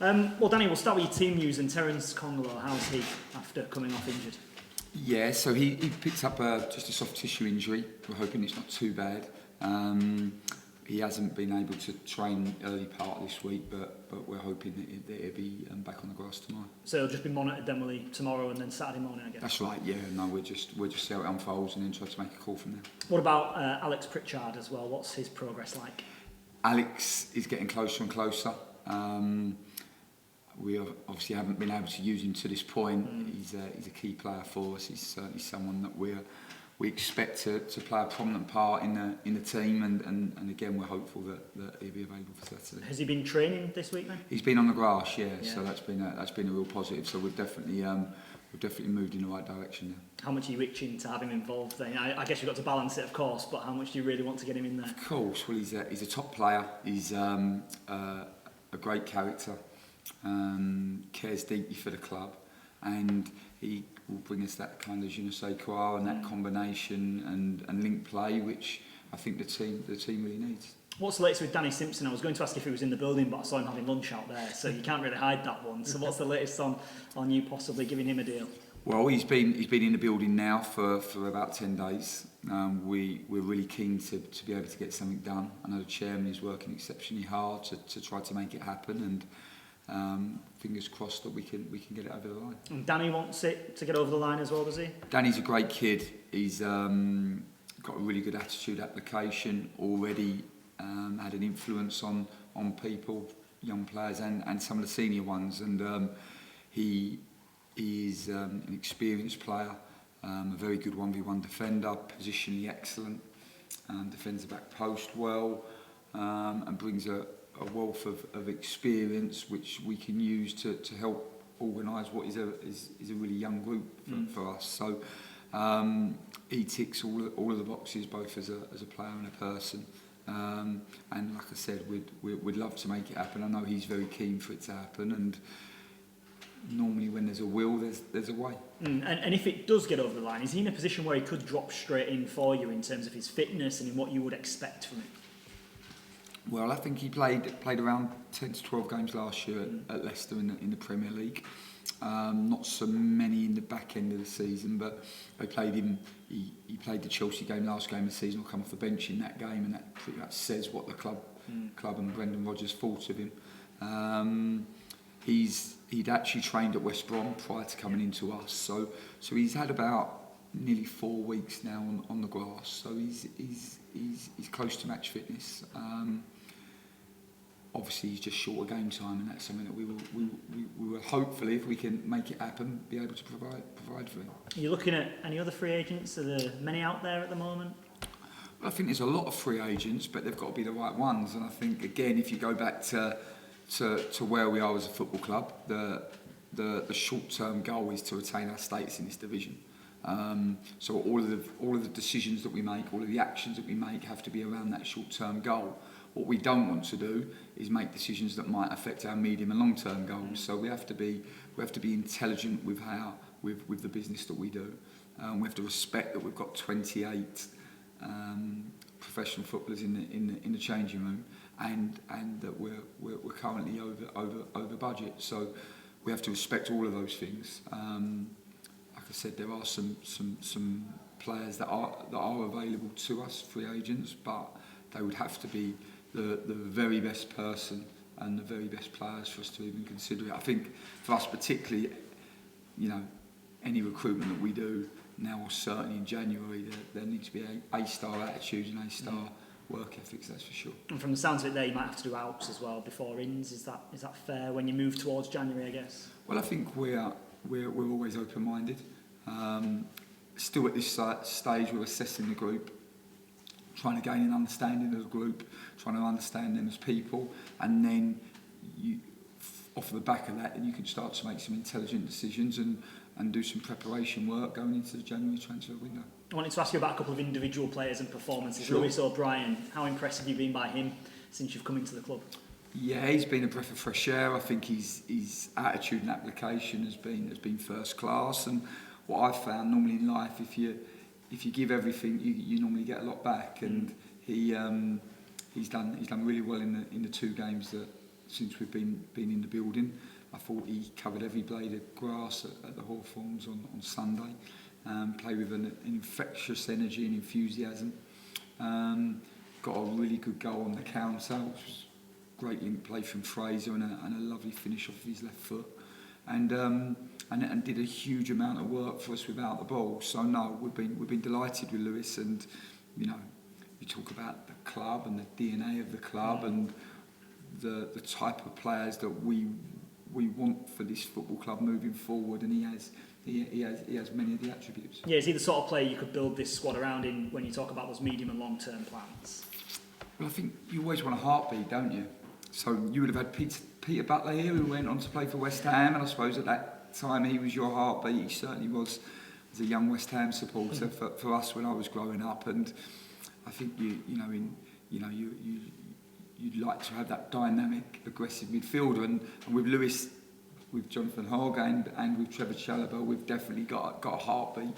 Well, Danny, we'll start with your team news and Terence Congolo. How's he after coming off injured? Yeah, so he picked up just a soft tissue injury. We're hoping it's not too bad. He hasn't been able to train early part of this week, but we're hoping that he'll be back on the grass tomorrow. So he'll just be monitored then, will he, tomorrow and then Saturday morning, I guess? That's right, yeah. No, we'll just see how it unfolds and then try to make a call from there. What about Alex Pritchard as well? What's his progress like? Alex is getting closer and closer. We obviously haven't been able to use him to this point. He's a key player for us. He's certainly someone that we expect to play a prominent part in the team, and again we're hopeful that he'll be available for Saturday. Has he been training this week then? He's been on the grass, yeah. So that's been a real positive. So we've definitely moved in the right direction now. How much are you itching to have him involved then? I guess you've got to balance it, of course, but how much do you really want to get him in there? Of course. Well, he's a top player. He's a great character. Cares deeply for the club, and he will bring us that kind of je ne sais quoi and that combination and link play, which I think the team really needs. What's the latest with Danny Simpson? I was going to ask if he was in the building, but I saw him having lunch out there, so you can't really hide that one. So what's the latest on you possibly giving him a deal? Well, he's been in the building now for about 10 days. We're really keen to be able to get something done. I know the chairman is working exceptionally hard to try to make it happen, and fingers crossed that we can get it over the line. And Danny wants it to get over the line as well, does he? Danny's a great kid. He's got a really good attitude application, already had an influence on people, young players and some of the senior ones, and he is an experienced player, a very good 1v1 defender, positionally excellent, defends the back post well, and brings a wealth of experience which we can use to help organise what is a really young group for us. So he ticks all of the boxes, both as a player and a person. And like I said, we'd love to make it happen. I know he's very keen for it to happen, and normally when there's a will, there's a way. And if it does get over the line, is he in a position where he could drop straight in for you in terms of his fitness and in what you would expect from him? Well, I think he played around 10 to 12 games last year at Leicester in the Premier League. Not so many in the back end of the season, but they played him. He played the Chelsea game, last game of the season, will come off the bench in that game, and that pretty much says what the club and Brendan Rodgers thought of him. He'd actually trained at West Brom prior to coming into us, so he's had about nearly 4 weeks now on the grass. So he's close to match fitness. Obviously, he's just short of game time, and that's something that we will hopefully, if we can make it happen, be able to provide for him. Are you looking at any other free agents? Are there many out there at the moment? Well, I think there's a lot of free agents, but they've got to be the right ones. And I think, again, if you go back to where we are as a football club, the short-term goal is to retain our status in this division. So all of the decisions that we make, all of the actions that we make, have to be around that short-term goal. What we don't want to do is make decisions that might affect our medium and long-term goals. So we have to be intelligent with the business that we do. We have to respect that we've got 28 professional footballers in the changing room, and that we're currently over budget. So we have to respect all of those things. Like I said, there are some players that are available to us, free agents, but they would have to be the very best person and the very best players for us to even consider it. I think for us particularly, any recruitment that we do now, or certainly in January, there needs to be A-star attitude and A-star work ethics, that's for sure. And from the sounds of it there, you might have to do outs as well before ins. Is that fair when you move towards January, I guess? Well, I think we're always open-minded. Still at this stage, we're assessing the group, trying to gain an understanding of the group, trying to understand them as people, and then off the back of that, then you can start to make some intelligent decisions and do some preparation work going into the January transfer window. I wanted to ask you about a couple of individual players and performances. Sure. Lewis O'Brien, how impressed have you been by him since you've come into the club? Yeah, he's been a breath of fresh air. I think his attitude and application has been first class. And what I've found normally in life, if you give everything, you normally get a lot back. And he's done really well in the 2 games that since we've been in the building. I thought he covered every blade of grass at the Hawthorns on Sunday. Played with an infectious energy and enthusiasm. Got a really good goal on the counter, which was great link play from Fraser and a lovely finish off his left foot. And did a huge amount of work for us without the ball. So no, we've been delighted with Lewis, and you know, you talk about the club and the DNA of the club and the type of players that we want for this football club moving forward, and he has many of the attributes. Yeah, is he the sort of player you could build this squad around in when you talk about those medium and long term plans? Well, I think you always want a heartbeat, don't you? So you would have had Peter Butler here, who went on to play for West Ham, and I suppose at that time he was your heartbeat. He certainly was as a young West Ham supporter for us when I was growing up, and I think you'd like to have that dynamic, aggressive midfielder, and with Lewis, with Jonathan Hargane and with Trevor Chalobah, we've definitely got a heartbeat,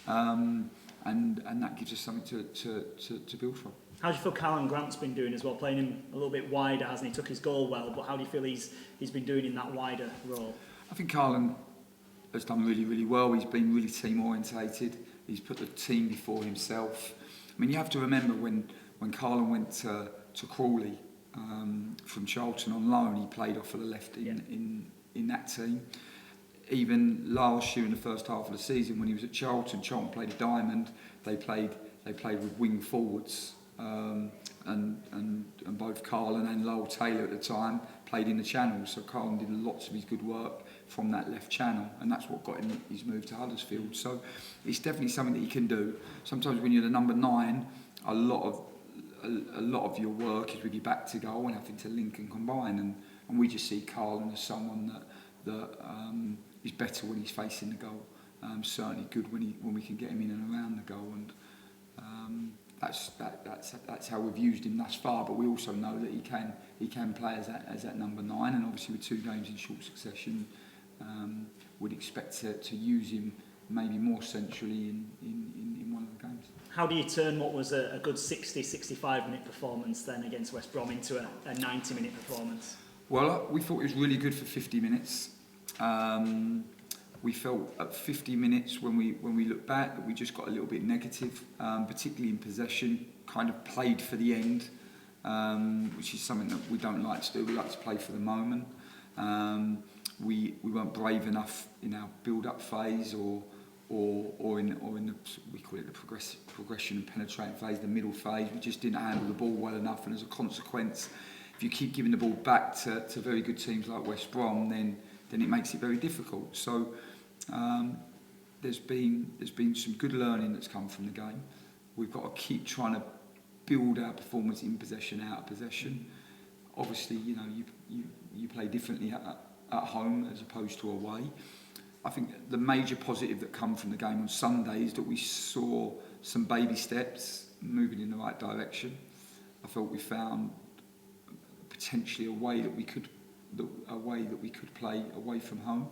and that gives us something to build from. How do you feel Callum Grant's been doing as well, playing him a little bit wider, hasn't he? Took his goal well, but how do you feel he's been doing in that wider role? I think Callum has done really, really well. He's been really team orientated. He's put the team before himself. I mean, you have to remember when Callum went to Crawley from Charlton on loan, he played off of the left in that team. Even last year in the first half of the season, when he was at Charlton played a diamond. They played with wing forwards, and both Carlin and Lowell Taylor at the time played in the channel. So Carlin did lots of his good work from that left channel, and that's what got him his move to Huddersfield. So it's definitely something that he can do. Sometimes when you're the number 9, a lot of your work is with your back to goal and having to link and combine, and we just see Carlin as someone that is better when he's facing the goal. Certainly good when we can get him in and around the goal, and that's how we've used him thus far. But we also know that he can play as that number 9, and obviously with 2 games in short succession, would expect to use him maybe more centrally in one of the games. How do you turn what was a good 60-65 minute performance then against West Brom into a 90-minute performance? Well, we thought it was really good for 50 minutes. We felt at 50 minutes when we look back that we just got a little bit negative, particularly in possession, kind of played for the end, which is something that we don't like to do. We like to play for the moment. We weren't brave enough in our build-up phase or in the, we call it the progression and penetrating phase, the middle phase. We just didn't handle the ball well enough, and as a consequence, if you keep giving the ball back to very good teams like West Brom, then it makes it very difficult. So there's been some good learning that's come from the game. We've got to keep trying to build our performance in possession, out of possession. Obviously, you play differently at home as opposed to away. I think the major positive that come from the game on Sunday is that we saw some baby steps moving in the right direction. I felt we found potentially a way that we could play away from home.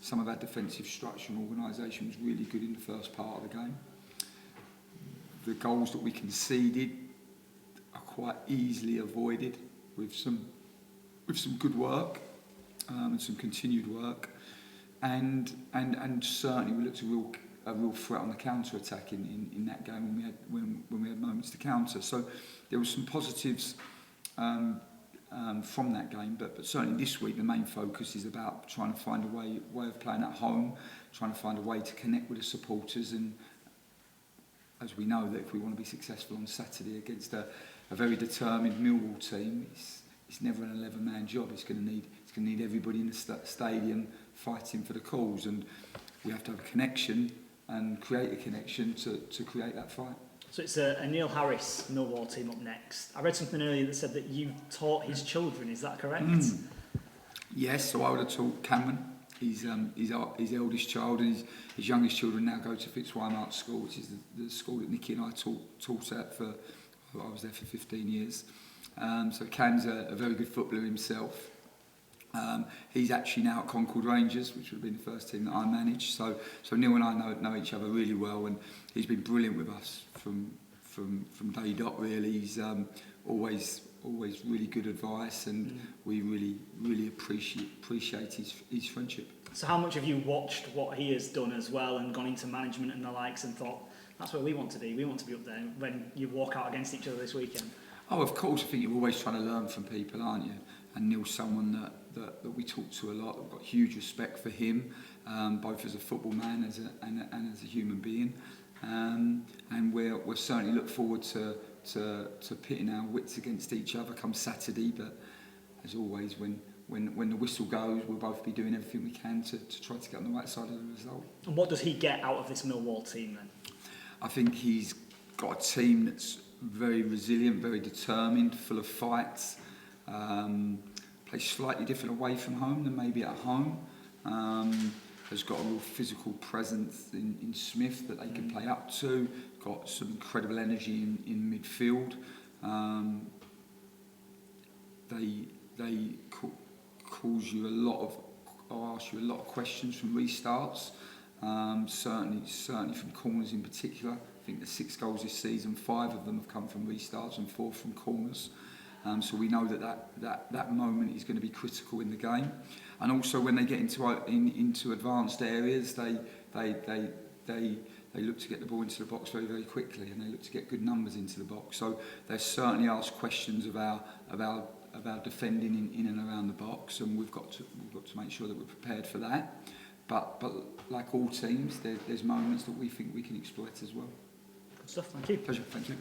Some of our defensive structure and organisation was really good in the first part of the game. The goals that we conceded are quite easily avoided with some good work and some continued work, and certainly we looked a real threat on the counter attack in that game when we had moments to counter. So there were some positives from that game, but certainly this week the main focus is about trying to find a way of playing at home, trying to find a way to connect with the supporters, and as we know that if we want to be successful on Saturday against a very determined Millwall team, it's never an 11-man job. It's going to need everybody in the stadium fighting for the cause, and we have to have a connection and create a connection to create that fight. So it's a Neil Harris Millwall team up next. I read something earlier that said that you taught his children. Is that correct? Yes. So I would have taught Cameron. He's his eldest child, and his youngest children now go to Fitzwilmot School, which is the school that Nicky and I taught at for. I was there for 15 years. So Cam's a very good footballer himself. He's actually now at Concord Rangers, which would have been the first team that I managed. So Neil and I know each other really well, and he's been brilliant with us from day dot. Really, he's always always really good advice, and we really appreciate his friendship. So how much have you watched what he has done as well and gone into management and the likes and thought, that's where we want to be, we want to be up there when you walk out against each other this weekend? Oh, of course, I think you're always trying to learn from people, aren't you? And Neil's someone that we talk to a lot. We've got huge respect for him, both as a football man and as a human being. And we're certainly look forward to pitting our wits against each other come Saturday. But as always, when the whistle goes, we'll both be doing everything we can to try to get on the right side of the result. And what does he get out of this Millwall team then? I think he's got a team that's very resilient, very determined, full of fights. Plays slightly different away from home than maybe at home. Has got a real physical presence in Smith that they can play up to. Got some incredible energy in midfield. They cause you a lot of, or ask you a lot of questions from restarts. Certainly from corners in particular. I think the 6 goals this season, 5 of them have come from restarts and 4 from corners. So we know that moment is going to be critical in the game. And also when they get into advanced areas, they look to get the ball into the box very, very quickly, and they look to get good numbers into the box. So they certainly ask questions of our defending in and around the box, and we've got to make sure that we're prepared for that. But like all teams, there's moments that we think we can exploit as well. Good stuff, thank you. Pleasure, thank you.